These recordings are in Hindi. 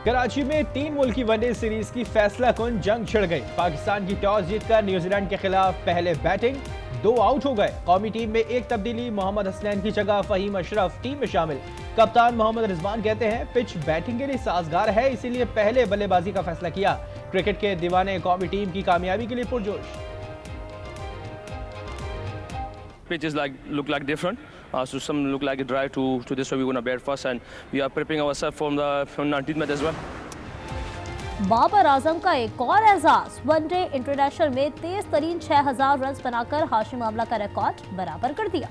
कराची में 3 मुल्की वनडे सीरीज की फैसला कुन जंग छिड़ गई। पाकिस्तान की टॉस जीतकर न्यूजीलैंड के खिलाफ पहले बैटिंग, 2 आउट हो गए। कौमी टीम में एक तब्दीली, मोहम्मद हसनैन की जगह फहीम अशरफ टीम में शामिल। कप्तान मोहम्मद रिजवान कहते हैं पिच बैटिंग के लिए साजगार है, इसीलिए पहले बल्लेबाजी का फैसला किया। क्रिकेट के दीवाने कौमी टीम की कामयाबी के लिए पुरजोश। Pitches look like different, so some look like dry to this, so we're gonna bat first, and we are preparing ourselves from 19th match as well. Babar Azam का एक और एजाज, वनडे इंटरनेशनल में तेज तरीन 6000 रन बनाकर हाशिम आमला का रिकॉर्ड बराबर कर दिया।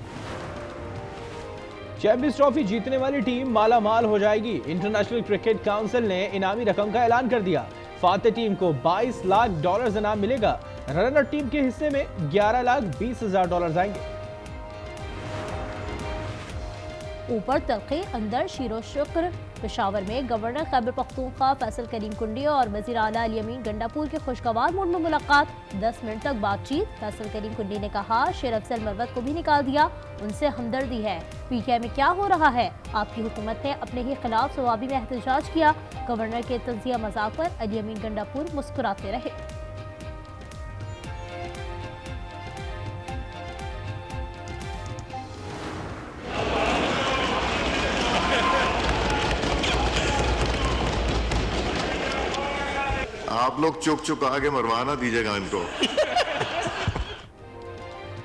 चैंपियंस ट्रॉफी जीतने वाली टीम माला माल हो जाएगी। इंटरनेशनल क्रिकेट काउंसिल ने इनामी रकम का ऐलान कर दिया। फाते टीम को $22 लाख इनाम मिलेगा। रनर टीम के हिस्से में $11,20,000 आएंगे। ऊपर तलखे अंदर शीरो शुक्र। पेशावर में गवर्नर खैबर पख्तूनख्वा फैसल करीम कुंडी और वजीर आला अली अमीन गंडापुर के खुशगवार मूड में मुलाकात। 10 मिनट तक बातचीत। फैसल करीम कुंडी ने कहा शेर अफजल मरवत को भी निकाल दिया, उनसे हमदर्दी है। पीटीआई में क्या हो रहा है? आपकी हुकूमत ने अपने ही खिलाफ सवाबी में एहतजाज किया। गवर्नर के तंजिया मजाक पर अली अमीन गंडापुर मुस्कुराते रहे। आप लोग चुप चुप आगे मरवाना दीजिएगा इनको।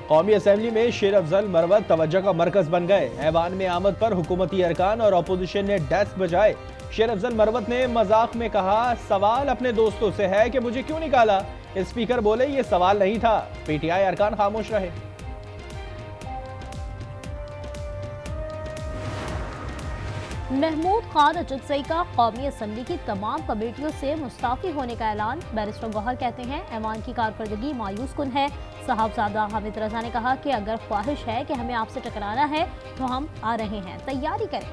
कौमी असेंबली में शेर अफजल मरवत तवज्जो का मरकज बन गए। ऐवान में आमद पर हुकूमती अरकान और अपोजिशन ने डेस्क बजाए। शेर अफजल मरवत ने मजाक में कहा सवाल अपने दोस्तों से है कि मुझे क्यों निकाला। स्पीकर बोले ये सवाल नहीं था। पीटीआई अरकान खामोश रहे। महमूद खान अजदसई का कौमी असम्बली की तमाम कमेटियों से मुस्ताफी होने का ऐलान। बैरिस्टर गौहर कहते हैं ऐवान की कारकर्दगी मायूस कुन है। साहबजादा हामिद रजा ने कहा कि अगर ख्वाहिश है कि हमें आपसे टकराना है तो हम आ रहे हैं, तैयारी करें।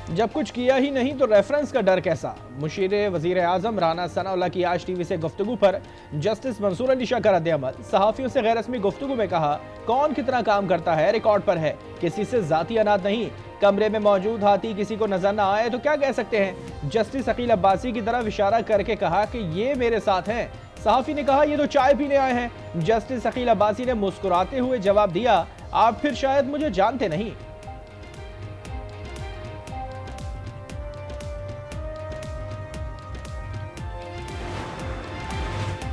जब कुछ किया ही नहीं तो रेफरेंस का डर कैसा। मुशीर वजीर आजम राना सनाउल्लाह की आज टीवी से गुफ्तगू पर जस्टिस मंसूर अली शाह का रद्द-ए-अमल। सहाफियों से गैर रस्मी गुफ्तगू में कहा कौन कितना काम करता है रिकॉर्ड पर है, किसी से जाती अनाद नहीं। कमरे में मौजूद हाथी किसी को नजर न आए तो क्या कह सकते हैं। जस्टिस अकील अब्बासी की तरफ इशारा करके कहा कि ये मेरे साथ हैं। सहाफी ने कहा ये तो चाय पीने आए हैं। जस्टिस अकील अब्बासी ने मुस्कुराते हुए जवाब दिया आप फिर शायद मुझे जानते नहीं।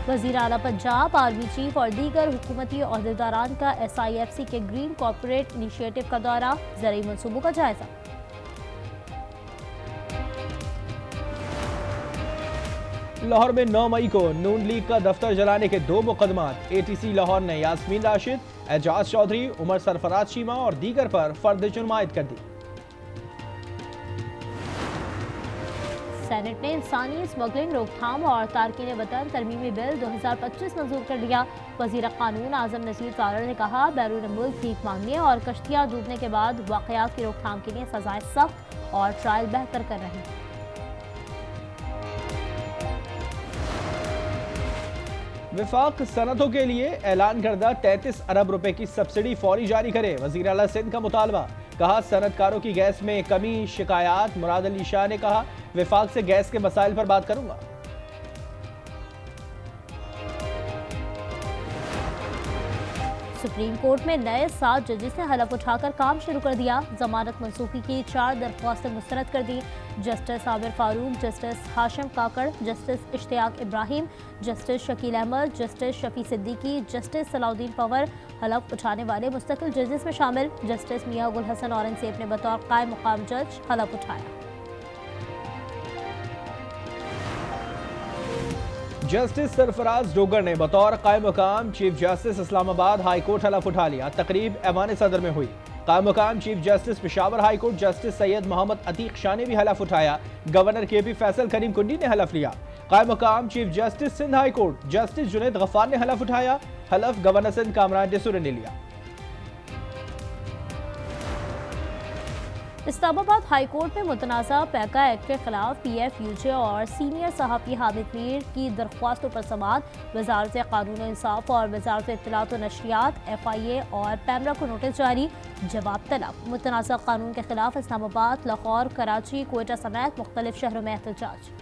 वज़ीर आला पंजाब, आर्मी चीफ और दीगर हुकूमती ओहदेदारान का SIFC के ग्रीन कॉर्पोरेट इनिशिएटिव का दौरा। ज़रूरी मंसूबों का जायजा। लाहौर में 9 मई को नून लीग का दफ्तर जलाने के 2 मुकदमात। ATC लाहौर ने यास्मीन राशिद, एजाज चौधरी, उमर सरफराज चीमा और दीगर पर फर्द जुर्म आयद कर दी। सेनेट ने इंसानी स्मगलिंग रोकथाम और तारकीन वतन तरमीमी बिल 2025 मंजूर कर लिया। वजीर कानून आजम नसीर तारड़ ने कहा बैरून मुल्क भीख मांगने और कश्तियाँ डूबने के बाद वाकयात की रोकथाम के लिए सजाएं सख्त और ट्रायल बेहतर कर रहे हैं। विफाक सनतों के लिए ऐलान करदा 33 अरब रुपए की सब्सिडी फौरी जारी करे। वजीर आला सिंध का मुतालबा। कहा सनतकारों की गैस में कमी शिकायत। मुराद अली शाह ने कहा विफाक से गैस के मसाइल पर बात करूंगा। सुप्रीम कोर्ट में नए 7 जजेस ने हलफ उठाकर काम शुरू कर दिया। जमानत मंसूखी की 4 दरख्वास्तें मुस्तरद कर दी। Justice Aamir Farooq, justice Hashim Kakar, justice Ishtiaq Ibrahim, justice Shakeel Ahmed, justice Shafi Siddiqui, justice Salahuddin Panhwar हलफ उठाने वाले मुस्तकिल जजेस में शामिल। जस्टिस मियां गुल हसन औरंगजेब ने बतौर कायम मुकाम जज हलफ उठाया। जस्टिस सरफराज डोगर ने बतौर कायम मुकाम chief justice Islamabad high court हलफ उठा लिया। तकरीब ऐवान सदर में हुई। कायम मुकाम chief justice Peshawar high court justice Syed Mohammad Atiq Shah ने भी हलफ उठाया। गवर्नर KP फैसल करीम कुंडी ने हलफ लिया। कायम मुकाम chief justice Sindh high court justice Junaid Ghaffar ने हलफ उठाया। हलफ गवर्नर सिंध कामरान डेसुरे ने लिया। इस्लामाबाद हाई कोर्ट में मुतनाज़ा पैका एक्ट के खिलाफ PFUJ और सीनियर सहाफ़ी हामिद मीर की दरख्वास्तों पर समाअत। वजारत कानून और इंसाफ और वजारत इत्तलात और नशरियात FIA और पैमरा को नोटिस जारी, जवाब तलब। मुतनाज़ा कानून के खिलाफ इस्लामाबाद, लाहौर, कराची, कोयटा समेत मुख्तलिफ शहरों में एहतजाज।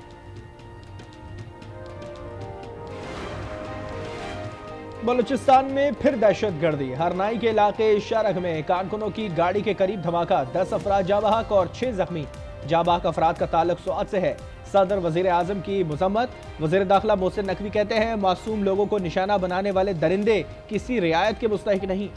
बलूचिस्तान में फिर दहशत गर्दी। हरनाई के इलाके शारग में कारकुनों की गाड़ी के करीब धमाका, 10 अफराद जाँ बहक और 6 जख्मी। जाँ बहक अफराद का ताल्लुक स्वात से है। सदर वजीर आजम की मजम्मत। वजीर दाखिला मोहसिन नकवी कहते हैं मासूम लोगों को निशाना बनाने वाले दरिंदे किसी रियायत के मुस्तहिक नहीं।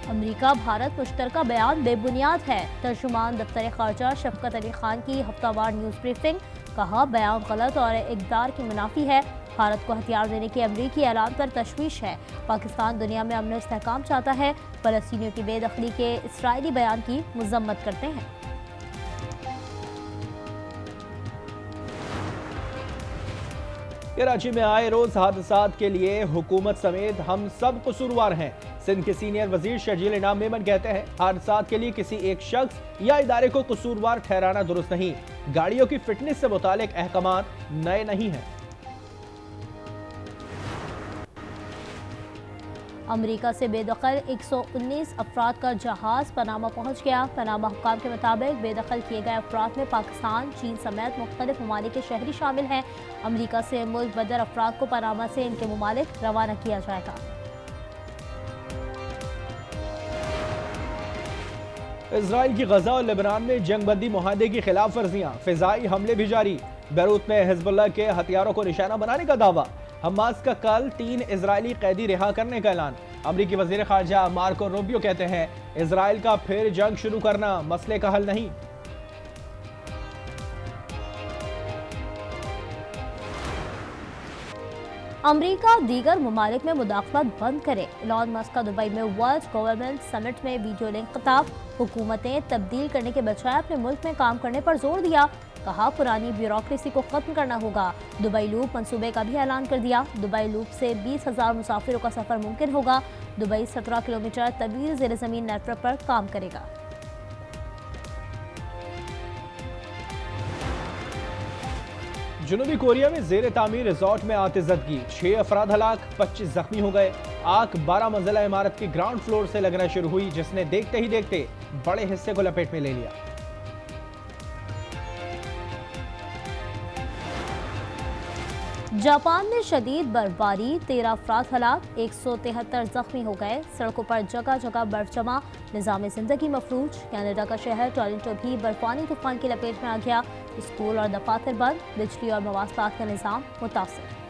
अमेरिका भारत मुश्तरका बयान बेबुनियाद है। तर्जुमान दफ्तर खारजा शफकत अली खान की हफ्तावार न्यूज़ ब्रीफिंग, कहा बयान गलत और इक़दार की मुनाफी है। भारत को हथियार देने के अमरीकी ऐलान पर तशवीश है। पाकिस्तान दुनिया में अमन और इस्तेहकाम चाहता है। फ़लस्तीनियों की बेदखली के इसराइली बयान की मज़म्मत करते हैं। कराची में आए रोज हादसात के लिए हुकूमत समेत हम सब कसूरवार हैं। सिंध के सीनियर वजीर शर्जील इनाम मेमन कहते हैं हादसात के लिए किसी एक शख्स या इदारे को कसूरवार ठहराना दुरुस्त नहीं। गाड़ियों की फिटनेस से मुतालिक अहकामात नए नहीं हैं। अमेरिका से बेदखल 119 अफराद का जहाज पनामा पहुंच गया। पनामा हुक्काम के मुताबिक बेदखल किए गए अफराद में पाकिस्तान, चीन समेत मुख्तलिफ ममालिक के शहरी शामिल हैं। अमेरिका से मुल्क बदर अफराद को पनामा से इनके ममालिक रवाना किया जाएगा। इजराइल की गजा और लेबनान में जंगबंदी मुआहदे की खिलाफ वर्जियां, फिजाई हमले भी जारी। बैरूत में हिजबुल्लाह के हथियारों को निशाना बनाने का दावा। हमास का कल 3 इजरायली कैदी रिहा करने का ऐलान। अमरीकी वजीर खारजा मार्को रूबियो कहते हैं इजराइल का फिर जंग शुरू करना मसले का हल नहीं। अमेरिका दीगर ममालिक में मुदाखलत बंद करे। एलन मस्क का दुबई में वर्ल्ड गवर्नमेंट समिट में वीडियो लिंक खिताब। हुकूमतें तब्दील करने के बजाय अपने मुल्क में काम करने पर जोर दिया। कहा पुरानी ब्यूरोक्रेसी को खत्म करना होगा। दुबई लूप मंसूबे का भी ऐलान कर दिया। दुबई लूप से 20,000 मुसाफिरों का सफर मुमकिन होगा। दुबई 17 किलोमीटर तवील ज़ेर ज़मीन नेटवर्क पर काम करेगा। जनूबी कोरिया में जेर तामीर रिजॉर्ट में आतिशबाजी, 6 अफराद हलाक, 25 जख्मी हो गए। आग 12 मंजिला इमारत की ग्राउंड फ्लोर से लगना शुरू हुई, जिसने देखते ही देखते बड़े हिस्से को लपेट में ले लिया। जापान में शदीद बर्फबारी, 13 अफराद हलाक, 173 जख्मी हो गए। सड़कों पर जगह जगह बर्फ जमा, निज़ाम जिंदगी मफलूज। कनाडा का शहर टोरंटो भी बर्फानी तूफान की लपेट में आ गया। स्कूल और दफातर बंद, बिजली और मवासलात का निज़ाम मुतासर।